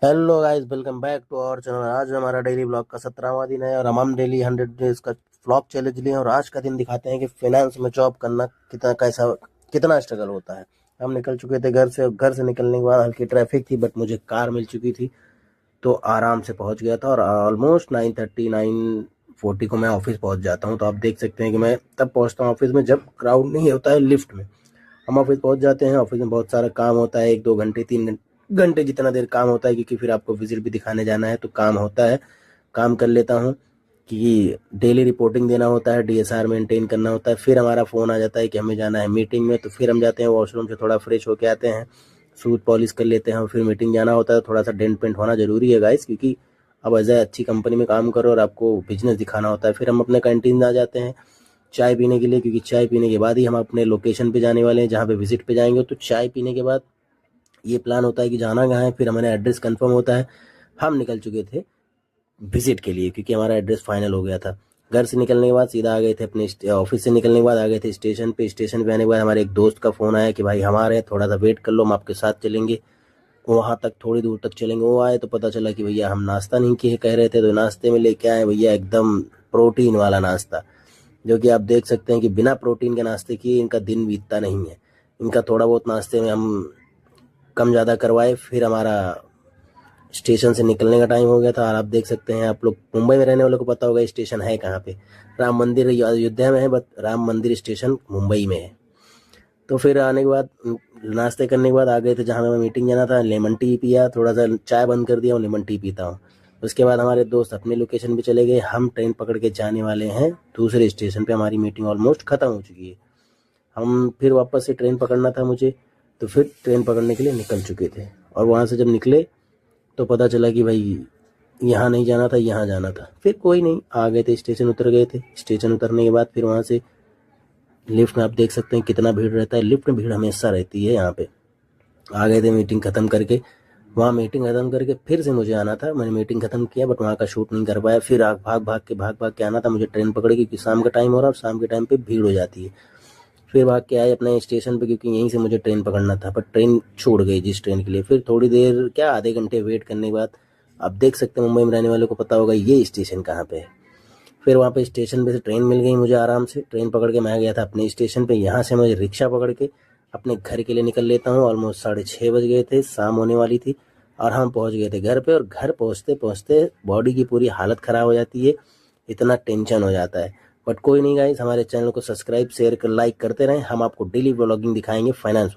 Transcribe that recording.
Hello guys, welcome back to our channel. आज हमारा daily blog का 17वां दिन है और हम डेली 100 डेज का ब्लॉग चैलेंज लिए और आज का दिन दिखाते हैं कि फाइनेंस में जॉब करना कितना स्ट्रगल होता है। हम निकल चुके थे घर से और घर से निकलने के बाद हल्की ट्रैफिक थी बट मुझे कार मिल चुकी थी तो आराम से पहुंच गया था और ऑलमोस्ट 9:30 9:40 को मैं ऑफिस पहुंच जाता हूं। तो आप देख सकते हैं कि मैं तब पहुंचता हूं ऑफिस में जब क्राउड नहीं होता है लिफ्ट में। हम ऑफिस पहुंच जाते हैं। ऑफिस में बहुत सारा काम होता है, 1-2 घंटे 3 घंटे जितना देर काम होता है, क्योंकि फिर आपको विजिट भी दिखाने जाना है तो काम होता है। काम कर लेता हूँ कि डेली रिपोर्टिंग देना होता है, डीएसआर मेंटेन करना होता है। फिर हमारा फ़ोन आ जाता है कि हमें जाना है मीटिंग में, तो फिर हम जाते हैं वॉशरूम से थोड़ा फ्रेश होके आते हैं, शूज़ पॉलिश कर लेते हैं और फिर मीटिंग जाना होता है। थोड़ा सा डेंट पेंट होना ज़रूरी है गाइस, क्योंकि अब एज अच्छी कंपनी में काम करो और आपको बिजनेस दिखाना होता है। फिर हम अपने कैंटीन आ जाते हैं चाय पीने के लिए, क्योंकि चाय पीने के बाद ही हम अपने लोकेशन पे जाने वाले हैं जहाँ पे विजिट पे जाएंगे। तो चाय पीने के बाद ये प्लान होता है कि जाना कहाँ है, फिर हमारा एड्रेस कंफर्म होता है। हम निकल चुके थे विजिट के लिए क्योंकि हमारा एड्रेस फाइनल हो गया था। घर से निकलने के बाद सीधा आ गए थे अपने ऑफिस से निकलने के बाद आ गए थे स्टेशन पे। स्टेशन पे आने के बाद हमारे एक दोस्त का फ़ोन आया कि भाई हमारे थोड़ा सा वेट कर लो, हम आपके साथ चलेंगे। वहाँ तक थोड़ी दूर तक चलेंगे। वो आए तो पता चला कि भैया हम नाश्ता नहीं किए कह रहे थे, तो नाश्ते में लेके आए भैया एकदम प्रोटीन वाला नाश्ता, जो कि आप देख सकते हैं कि बिना प्रोटीन के नाश्ते किए इनका दिन बीतता नहीं है। इनका थोड़ा बहुत नाश्ते में हम कम ज़्यादा करवाए। फिर हमारा स्टेशन से निकलने का टाइम हो गया था और आप देख सकते हैं, आप लोग मुंबई में रहने वालों को पता होगा स्टेशन है कहाँ पे। राम मंदिर अयोध्या में है बट राम मंदिर स्टेशन मुंबई में है। तो फिर आने के बाद नाश्ते करने के बाद आ गए थे जहाँ हमें मीटिंग जाना था। लेमन टी पिया, थोड़ा सा चाय बंद कर दिया और लेमन टी पीता हूँ। उसके बाद हमारे दोस्त अपने लोकेशन पे चले गए। हम ट्रेन पकड़ के जाने वाले हैं दूसरे स्टेशन पे। हमारी मीटिंग ऑलमोस्ट ख़त्म हो चुकी है। हम फिर वापस से ट्रेन पकड़ना था मुझे, तो फिर ट्रेन पकड़ने के लिए निकल चुके थे। और वहाँ से जब निकले तो पता चला कि भाई यहाँ नहीं जाना था, यहाँ जाना था। फिर कोई नहीं, आ गए थे स्टेशन, उतर गए थे। स्टेशन उतरने के बाद फिर वहाँ से लिफ्ट में आप देख सकते हैं कितना भीड़ रहता है। लिफ्ट में भीड़ हमेशा रहती है यहाँ पे। आ गए थे मीटिंग ख़त्म करके। वहाँ मीटिंग ख़त्म करके फिर से मुझे आना था। मैंने मीटिंग ख़त्म किया बट वहाँ का शूट नहीं कर पाया। फिर भाग भाग के आना था मुझे ट्रेन पकड़ के, क्योंकि शाम का टाइम हो रहा है और शाम के टाइम पे भीड़ हो जाती है। फिर भाग के आए अपने स्टेशन पे, क्योंकि यहीं से मुझे ट्रेन पकड़ना था। पर ट्रेन छूट गई जिस ट्रेन के लिए। फिर थोड़ी देर क्या आधे घंटे वेट करने के बाद आप देख सकते हैं मुंबई में रहने वालों को पता होगा ये स्टेशन कहाँ पे है। फिर वहाँ पे स्टेशन पे से ट्रेन मिल गई मुझे आराम से। ट्रेन पकड़ के मैं गया था अपने स्टेशन पे। यहाँ से मुझे रिक्शा पकड़ के अपने घर के लिए निकल लेता हूँ। ऑलमोस्ट 6:30 बज गए थे, शाम होने वाली थी और हम पहुँच गए थे घर पे। और घर पहुँचते पहुँचते बॉडी की पूरी हालत ख़राब हो जाती है, इतना टेंशन हो जाता है। बट कोई नहीं गाइस, हमारे चैनल को सब्सक्राइब शेयर कर लाइक करते रहें। हम आपको डेली ब्लॉगिंग दिखाएंगे फाइनेंस।